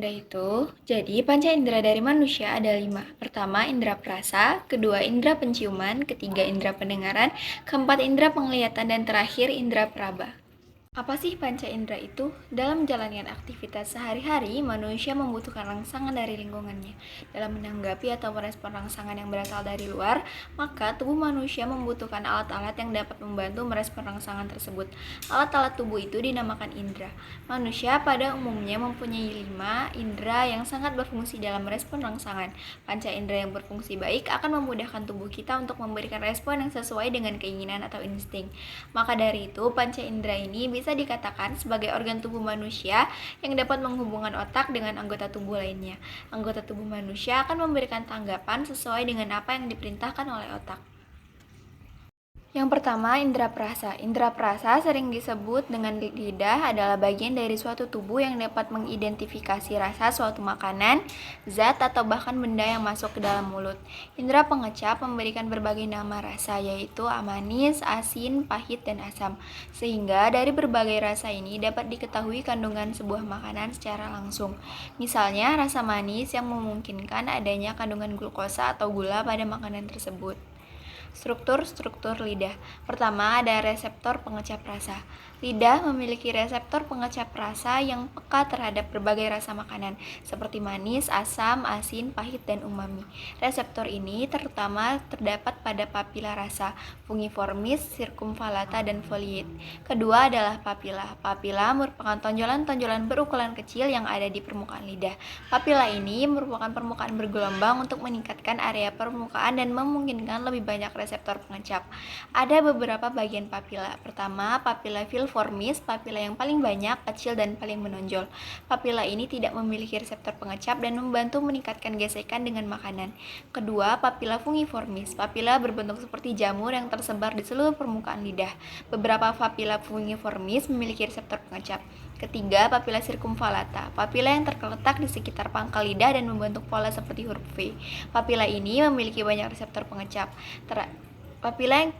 indera itu? Jadi, panca indera dari manusia ada 5. Pertama, indera perasa, kedua, indera penciuman, ketiga, indera pendengaran, keempat, indera penglihatan, dan terakhir, indera peraba. Apa sih panca indera itu? Dalam menjalankan aktivitas sehari-hari, manusia membutuhkan rangsangan dari lingkungannya. Dalam menanggapi atau merespon rangsangan yang berasal dari luar, maka tubuh manusia membutuhkan alat-alat yang dapat membantu merespon rangsangan tersebut. Alat-alat tubuh itu dinamakan indera. Manusia pada umumnya mempunyai 5 indera yang sangat berfungsi dalam merespon rangsangan. Panca indera yang berfungsi baik akan memudahkan tubuh kita untuk memberikan respon yang sesuai dengan keinginan atau insting. Maka dari itu, panca indera ini bisa dikatakan sebagai organ tubuh manusia yang dapat menghubungkan otak dengan anggota tubuh lainnya. Anggota tubuh manusia akan memberikan tanggapan sesuai dengan apa yang diperintahkan oleh otak. Yang pertama, indera perasa. Indera perasa sering disebut dengan lidah adalah bagian dari suatu tubuh yang dapat mengidentifikasi rasa suatu makanan, zat, atau bahkan benda yang masuk ke dalam mulut. Indera pengecap memberikan berbagai nama rasa, yaitu manis, asin, pahit, dan asam. Sehingga dari berbagai rasa ini dapat diketahui kandungan sebuah makanan secara langsung. Misalnya, rasa manis yang memungkinkan adanya kandungan glukosa atau gula pada makanan tersebut. Struktur lidah. Pertama, ada reseptor pengecap rasa. Lidah memiliki reseptor pengecap rasa yang peka terhadap berbagai rasa makanan, seperti manis, asam, asin, pahit, dan umami. Reseptor ini terutama terdapat pada papila rasa, fungiformis, circumvallata, dan foliate. Kedua adalah papila. Papila merupakan tonjolan-tonjolan berukuran kecil yang ada di permukaan lidah. Papila ini merupakan permukaan bergelombang untuk meningkatkan area permukaan dan memungkinkan lebih banyak reseptor pengecap. Ada beberapa bagian papila. Pertama, papila filiformis, papila yang paling banyak, kecil, dan paling menonjol. Papila ini tidak memiliki reseptor pengecap dan membantu meningkatkan gesekan dengan makanan. Kedua, papila fungiformis. Papila berbentuk seperti jamur yang tersebar di seluruh permukaan lidah. Beberapa papila fungiformis memiliki reseptor pengecap. Ketiga, papila circumvallata. Papila yang terletak di sekitar pangkal lidah dan membentuk pola seperti huruf V. Papila ini memiliki banyak reseptor pengecap. Papila yang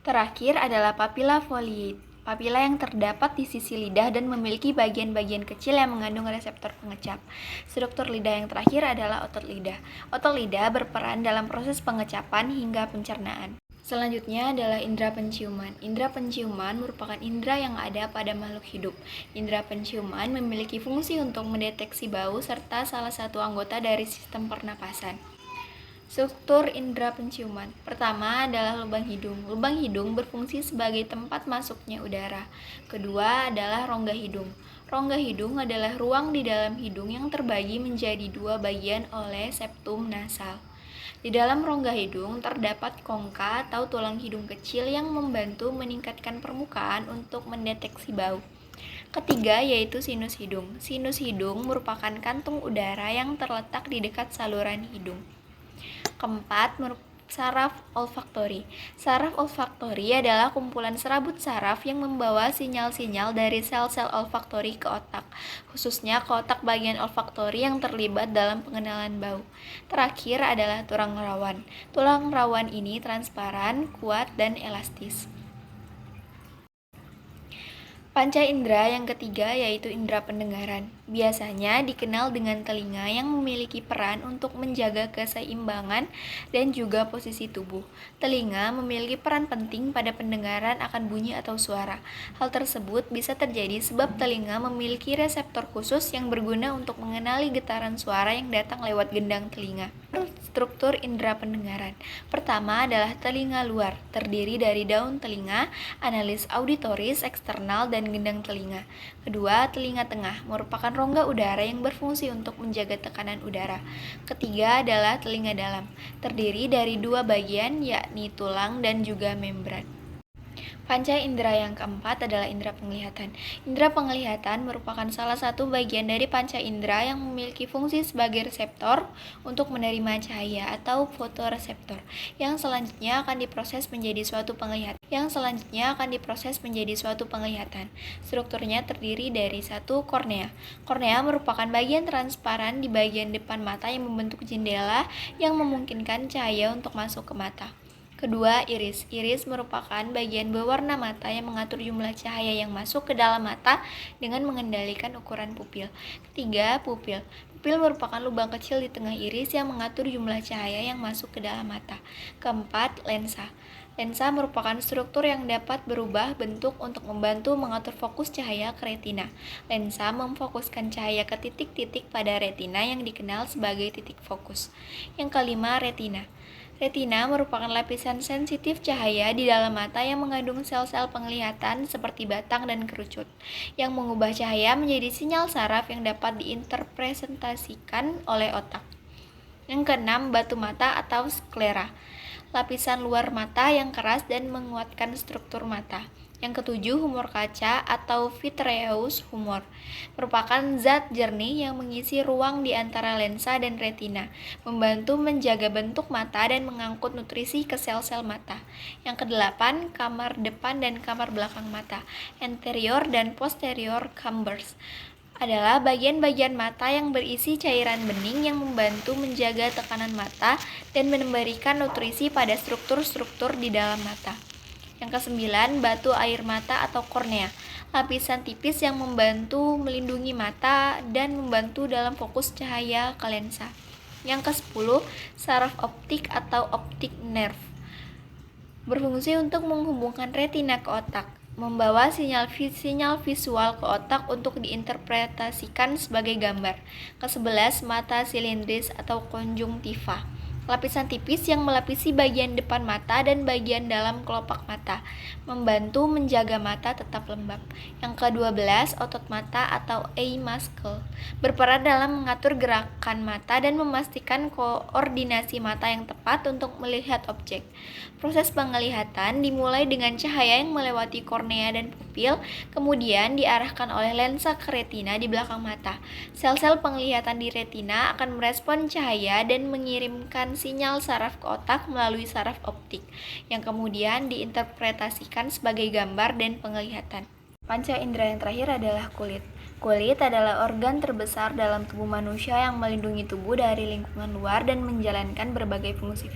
terakhir adalah papila foliate. Papila yang terdapat di sisi lidah dan memiliki bagian-bagian kecil yang mengandung reseptor pengecap. Struktur lidah yang terakhir adalah otot lidah. Otot lidah berperan dalam proses pengecapan hingga pencernaan. Selanjutnya adalah indera penciuman. Indera penciuman merupakan indera yang ada pada makhluk hidup. Indera penciuman memiliki fungsi untuk mendeteksi bau serta salah satu anggota dari sistem pernapasan. Struktur indera penciuman. Pertama adalah lubang hidung. Lubang hidung berfungsi sebagai tempat masuknya udara. Kedua adalah rongga hidung. Rongga hidung adalah ruang di dalam hidung yang terbagi menjadi 2 bagian oleh septum nasal. Di dalam rongga hidung terdapat kongka atau tulang hidung kecil yang membantu meningkatkan permukaan untuk mendeteksi bau. Ketiga yaitu sinus hidung. Sinus hidung merupakan kantung udara yang terletak di dekat saluran hidung. Keempat, saraf olfaktori. Saraf olfaktori adalah kumpulan serabut saraf yang membawa sinyal-sinyal dari sel-sel olfaktori ke otak, khususnya ke otak bagian olfaktori yang terlibat dalam pengenalan bau. Terakhir adalah tulang rawan. Tulang rawan ini transparan, kuat, dan elastis. Panca indera yang ketiga yaitu indera pendengaran. Biasanya dikenal dengan telinga yang memiliki peran untuk menjaga keseimbangan dan juga posisi tubuh. Telinga memiliki peran penting pada pendengaran akan bunyi atau suara. Hal tersebut bisa terjadi sebab telinga memiliki reseptor khusus yang berguna untuk mengenali getaran suara yang datang lewat gendang telinga. Struktur indera pendengaran. Pertama adalah telinga luar, terdiri dari daun telinga, analis auditoris eksternal, dan gendang telinga. Kedua, telinga tengah, merupakan rongga udara yang berfungsi untuk menjaga tekanan udara. Ketiga adalah telinga dalam, terdiri dari 2 bagian, yakni tulang dan juga membran. Panca indera yang keempat adalah indera penglihatan. Indera penglihatan merupakan salah satu bagian dari panca indera yang memiliki fungsi sebagai reseptor untuk menerima cahaya atau fotoreseptor yang selanjutnya akan diproses menjadi suatu penglihatan. Strukturnya terdiri dari 1. Kornea. Kornea merupakan bagian transparan di bagian depan mata yang membentuk jendela yang memungkinkan cahaya untuk masuk ke mata. Kedua, iris. Iris merupakan bagian berwarna mata yang mengatur jumlah cahaya yang masuk ke dalam mata dengan mengendalikan ukuran pupil. Ketiga, pupil. Pupil merupakan lubang kecil di tengah iris yang mengatur jumlah cahaya yang masuk ke dalam mata. Keempat, lensa. Lensa merupakan struktur yang dapat berubah bentuk untuk membantu mengatur fokus cahaya ke retina. Lensa memfokuskan cahaya ke titik-titik pada retina yang dikenal sebagai titik fokus. Yang kelima, retina. Retina merupakan lapisan sensitif cahaya di dalam mata yang mengandung sel-sel penglihatan seperti batang dan kerucut, yang mengubah cahaya menjadi sinyal saraf yang dapat diinterpretasikan oleh otak. Yang keenam, batu mata atau sklera. Lapisan luar mata yang keras dan menguatkan struktur mata. Yang ketujuh, humor kaca atau vitreous humor. Merupakan zat jernih yang mengisi ruang di antara lensa dan retina, membantu menjaga bentuk mata dan mengangkut nutrisi ke sel-sel mata. Yang kedelapan, kamar depan dan kamar belakang mata. Anterior dan posterior chambers adalah bagian-bagian mata yang berisi cairan bening yang membantu menjaga tekanan mata dan memberikan nutrisi pada struktur-struktur di dalam mata. Yang kesembilan, batu air mata atau kornea. Lapisan tipis yang membantu melindungi mata dan membantu dalam fokus cahaya ke lensa. Yang kesepuluh, saraf optik atau optic nerve. Berfungsi untuk menghubungkan retina ke otak, membawa sinyal visual ke otak untuk diinterpretasikan sebagai gambar. Ke-11, mata silindris atau konjungtiva. Lapisan tipis yang melapisi bagian depan mata dan bagian dalam kelopak mata, membantu menjaga mata tetap lembab. Yang ke-12, otot mata atau eye muscle, berperan dalam mengatur gerakan mata dan memastikan koordinasi mata yang tepat untuk melihat objek. Proses penglihatan dimulai dengan cahaya yang melewati kornea dan pupil, kemudian diarahkan oleh lensa ke retina di belakang mata. Sel-sel penglihatan di retina akan merespon cahaya dan mengirimkan sinyal saraf ke otak melalui saraf optik, yang kemudian diinterpretasikan sebagai gambar dan penglihatan. Panca indera yang terakhir adalah kulit. Kulit adalah organ terbesar dalam tubuh manusia yang melindungi tubuh dari lingkungan luar dan menjalankan berbagai fungsi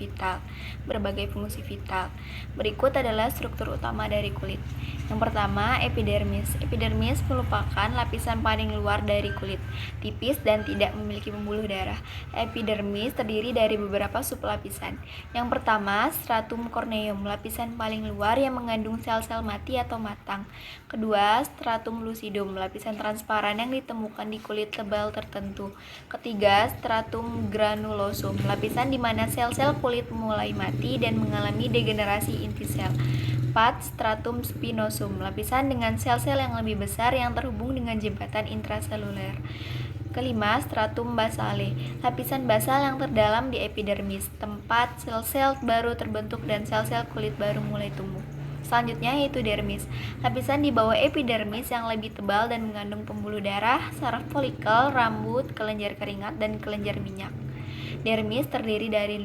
vital. Berikut adalah struktur utama dari kulit. Yang pertama, epidermis. Epidermis merupakan lapisan paling luar dari kulit, tipis dan tidak memiliki pembuluh darah. Epidermis terdiri dari beberapa sublapisan. Yang pertama, stratum corneum, lapisan paling luar yang mengandung sel-sel mati atau matang. Kedua, stratum lucidum, lapisan transparan yang ditemukan di kulit tebal tertentu. Ketiga, stratum granulosum, lapisan di mana sel-sel kulit mulai mati dan mengalami degenerasi inti sel. 4. Stratum spinosum, lapisan dengan sel-sel yang lebih besar yang terhubung dengan jembatan intraseluler. Kelima, stratum basale, lapisan basal yang terdalam di epidermis, tempat sel-sel baru terbentuk dan sel-sel kulit baru mulai tumbuh. Selanjutnya yaitu dermis, lapisan di bawah epidermis yang lebih tebal dan mengandung pembuluh darah, saraf folikel, rambut, kelenjar keringat, dan kelenjar minyak. Dermis terdiri dari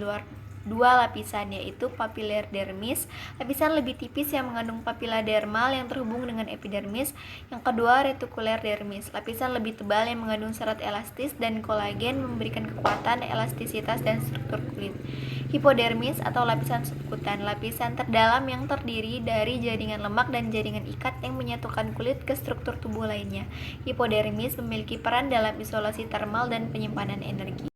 dua lapisan, yaitu papiler dermis, lapisan lebih tipis yang mengandung papila dermal yang terhubung dengan epidermis. Yang kedua, retikuler dermis, lapisan lebih tebal yang mengandung serat elastis dan kolagen memberikan kekuatan, elastisitas, dan struktur kulit. Hipodermis atau lapisan subkutan, lapisan terdalam yang terdiri dari jaringan lemak dan jaringan ikat yang menyatukan kulit ke struktur tubuh lainnya. Hipodermis memiliki peran dalam isolasi termal dan penyimpanan energi.